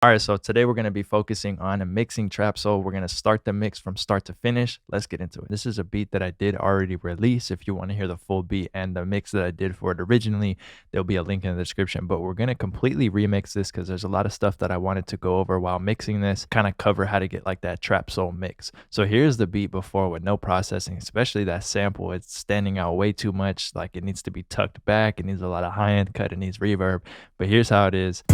All right, so today we're going to be focusing on a mixing Trapsoul. We're going to start the mix from start to finish. Let's get into it. This is a beat that I did already release. If you want to hear the full beat and the mix that I did for it originally, there'll be a link in the description. But we're going to completely remix this because there's a lot of stuff that I wanted to go over while mixing this, kind of cover how to get like that Trapsoul mix. So here's the beat before with no processing, especially that sample. It's standing out way too much. Like it needs to be tucked back. It needs a lot of high end cut. It needs reverb. But here's how it is.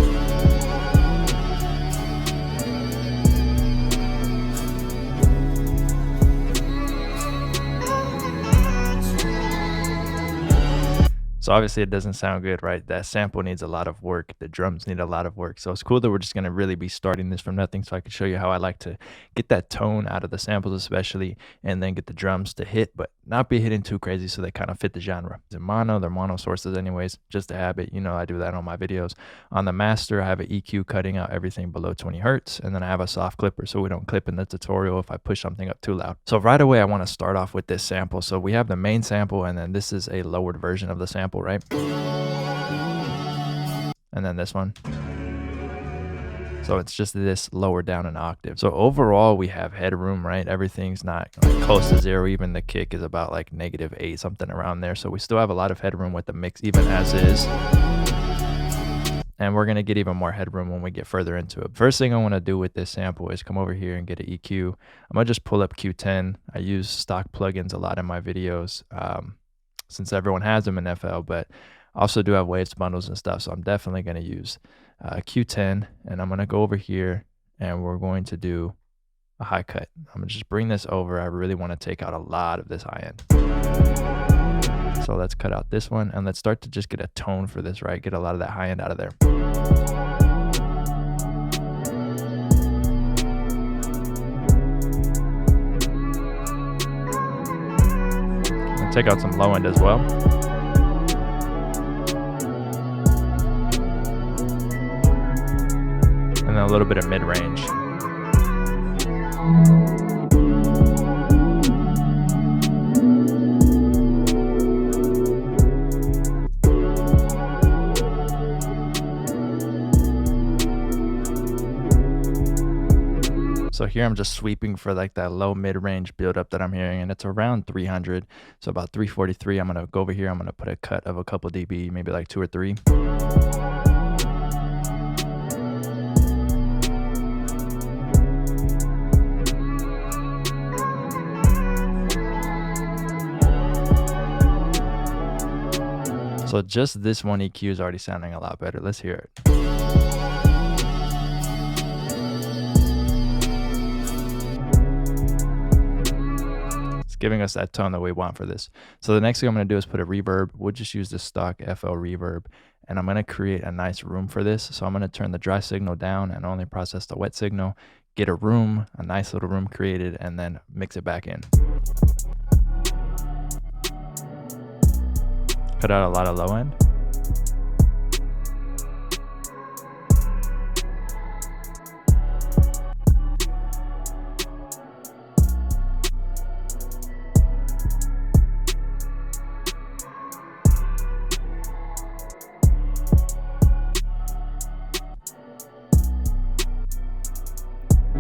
So obviously it doesn't sound good, right? That sample needs a lot of work. The drums need a lot of work. So it's cool that we're just going to really be starting this from nothing so I can show you how I like to get that tone out of the samples especially, and then get the drums to hit, but not be hitting too crazy so they kind of fit the genre. They're mono sources anyways, just a habit. You know, I do that on my videos. On the master, I have an EQ cutting out everything below 20 hertz, and then I have a soft clipper so we don't clip in the tutorial if I push something up too loud. So right away, I want to start off with this sample. So we have the main sample, and then this is a lowered version of the sample, right? And then this one. So it's just this lower down an octave. So overall we have headroom, right? Everything's not like close to zero. Even the kick is about like -8, something around there. So we still have a lot of headroom with the mix even as is. And we're going to get even more headroom when we get further into it. First thing I want to do with this sample is come over here and get an EQ. I'm going to just pull up Q10. I use stock plugins a lot in my videos. Since everyone has them in FL, but I also do have waves bundles and stuff. So I'm definitely going to use Q10, and I'm going to go over here and we're going to do a high cut. I'm going to just bring this over. I really want to take out a lot of this high end. So let's cut out this one and let's start to just get a tone for this, right? Get a lot of that high end out of there. Take out some low end as well. And then a little bit of mid range. So here I'm just sweeping for like that low mid-range buildup that I'm hearing, and it's around 300, so about 343. I'm gonna go over here, I'm gonna put a cut of a couple dB, maybe like 2 or 3. So just this one EQ is already sounding a lot better. Let's hear it. Giving us that tone that we want for this. So the next thing I'm going to do is put a reverb. We'll just use the stock FL reverb, and I'm going to create a nice room for this. So I'm going to turn the dry signal down and only process the wet signal, get a room, a nice little room created, and then mix it back in. Cut out a lot of low end.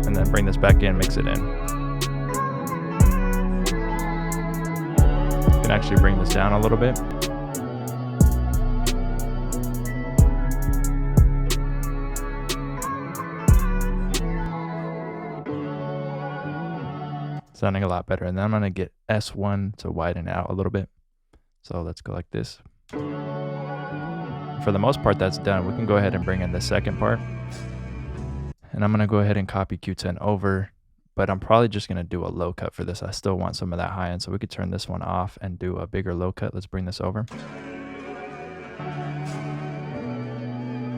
And then bring this back in, mix it in. You can actually bring this down a little bit. Sounding a lot better. And then I'm going to get S1 to widen out a little bit. So let's go like this. For the most part, that's done. We can go ahead and bring in the second part. And I'm going to go ahead and copy Q10 over, but I'm probably just going to do a low cut for this. I still want some of that high end, so we could turn this one off and do a bigger low cut. Let's bring this over.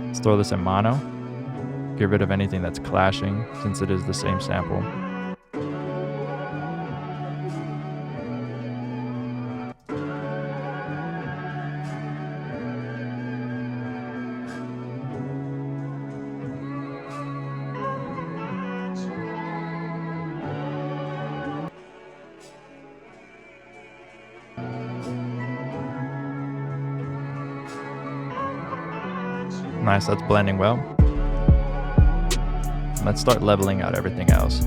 Let's throw this in mono. Get rid of anything that's clashing since it is the same sample. Nice, that's blending well. Let's start leveling out everything else.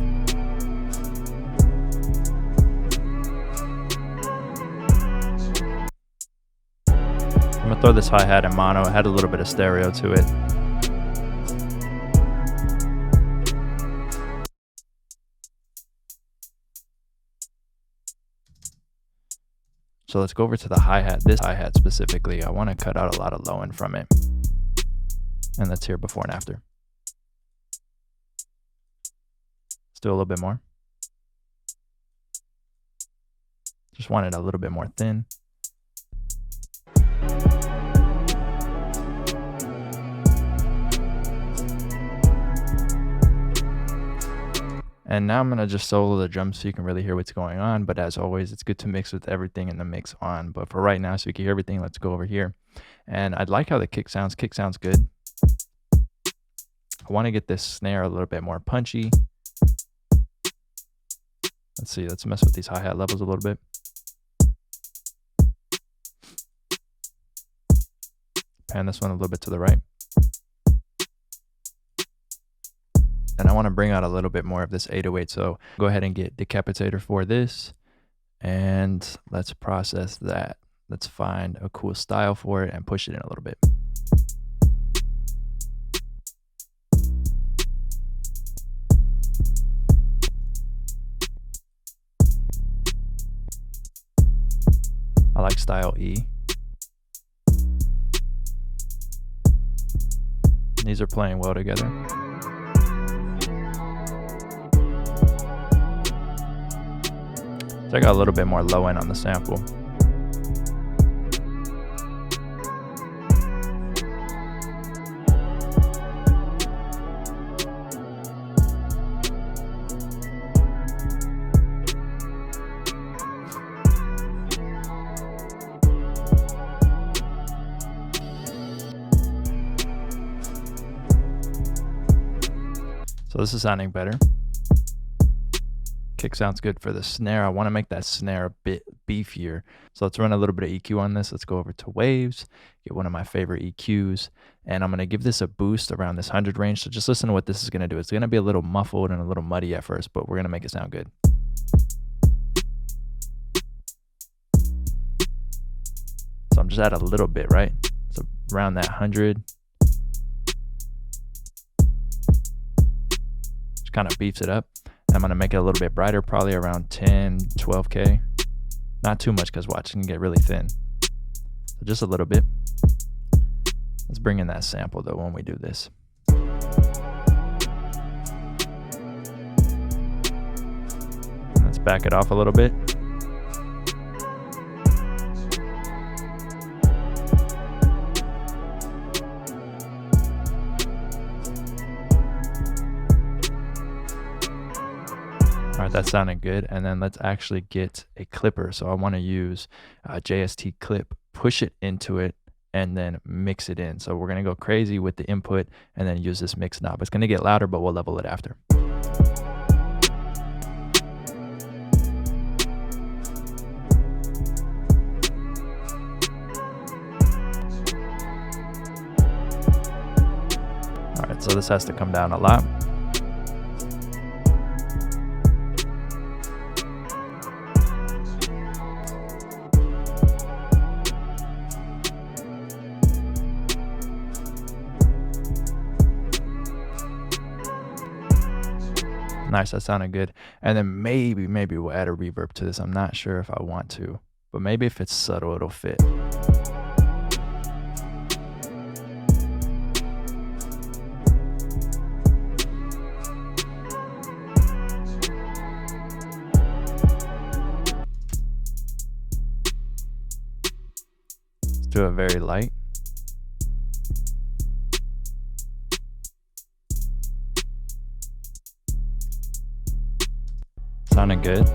I'm gonna throw this hi-hat in mono. It had a little bit of stereo to it. So let's go over to the hi-hat. This hi-hat specifically, I want to cut out a lot of low end from it. And let's hear before and after. Let's do a little bit more. Just want it a little bit more thin. And now I'm going to just solo the drums so you can really hear what's going on. But as always, it's good to mix with everything in the mix on. But for right now, so you can hear everything, let's go over here. And I like how the kick sounds. Kick sounds good. I want to get this snare a little bit more punchy. Let's see. Let's mess with these hi-hat levels a little bit. Pan this one a little bit to the right. And I want to bring out a little bit more of this 808. So go ahead and get decapitator for this. And let's process that. Let's find a cool style for it and push it in a little bit. I like style E. These are playing well together. So I got a little bit more low end on the sample. So this is sounding better. Kick sounds good for the snare. I want to make that snare a bit beefier. So let's run a little bit of EQ on this. Let's go over to waves, get one of my favorite EQs, and I'm going to give this a boost around this 100 range. So just listen to what this is going to do. It's going to be a little muffled and a little muddy at first, but we're going to make it sound good. So I'm just at a little bit, right? So around that 100. Just kind of beefs it up. I'm going to make it a little bit brighter, probably around 10, 12K. Not too much because watch, it can get really thin. So just a little bit. Let's bring in that sample though when we do this. Let's back it off a little bit. All right, that sounded good. And then let's actually get a clipper. So I want to use a JST clip, push it into it, and then mix it in. So we're going to go crazy with the input and then use this mix knob. It's going to get louder, but we'll level it after. All right, so this has to come down a lot. Nice, that sounded good. And then maybe we'll add a reverb to this. I'm not sure if I want to, but maybe if it's subtle, it'll fit. Let's do it very light. Sounding good.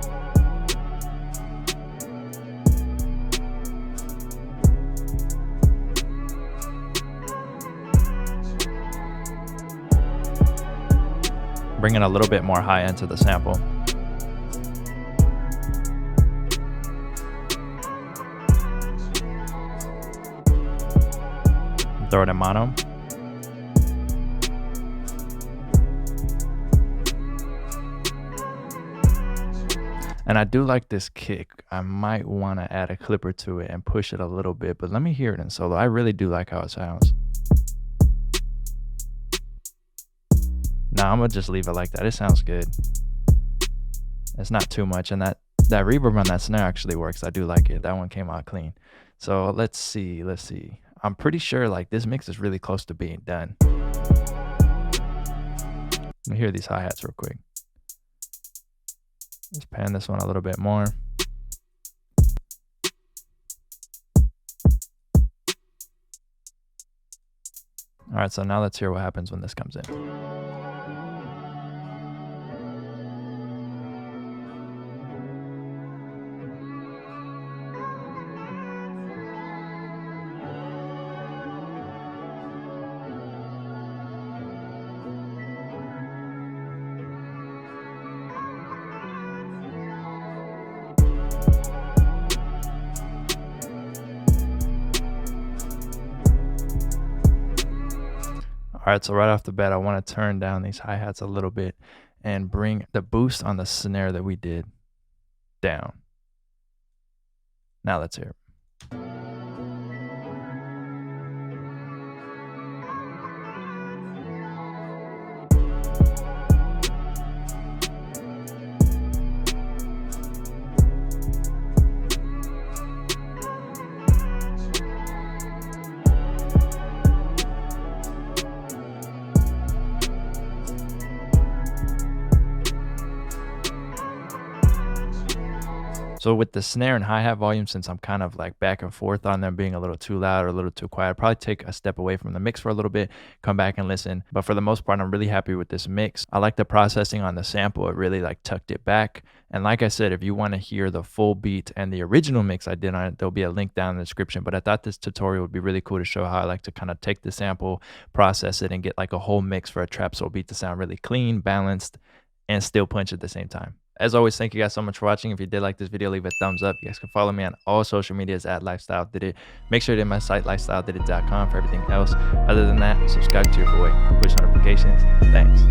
Bringing a little bit more high end to the sample. Throw it in mono. And I do like this kick. I might want to add a clipper to it and push it a little bit, but let me hear it in solo. I really do like how it sounds. Nah, I'm gonna just leave it like that. It sounds good. It's not too much, and that reverb on that snare actually works. I do like it. That one came out clean. So let's see. I'm pretty sure like this mix is really close to being done. Let me hear these hi-hats real quick. Let's pan this one a little bit more. All right, so now let's hear what happens when this comes in. All right, so right off the bat, I want to turn down these hi-hats a little bit and bring the boost on the snare that we did down. Now let's hear it. So with the snare and hi-hat volume, since I'm kind of like back and forth on them being a little too loud or a little too quiet, I'd probably take a step away from the mix for a little bit, come back and listen. But for the most part, I'm really happy with this mix. I like the processing on the sample. It really like tucked it back. And like I said, if you want to hear the full beat and the original mix I did on it, there'll be a link down in the description. But I thought this tutorial would be really cool to show how I like to kind of take the sample, process it, and get like a whole mix for a Trapsoul beat to sound really clean, balanced, and still punch at the same time. As always, thank you guys so much for watching. If you did like this video, leave a thumbs up. You guys can follow me on all social medias at LifestyleDidIt. Make sure to hit my site, lifestyledidit.com, for everything else. Other than that, subscribe to your boy, push notifications. Thanks.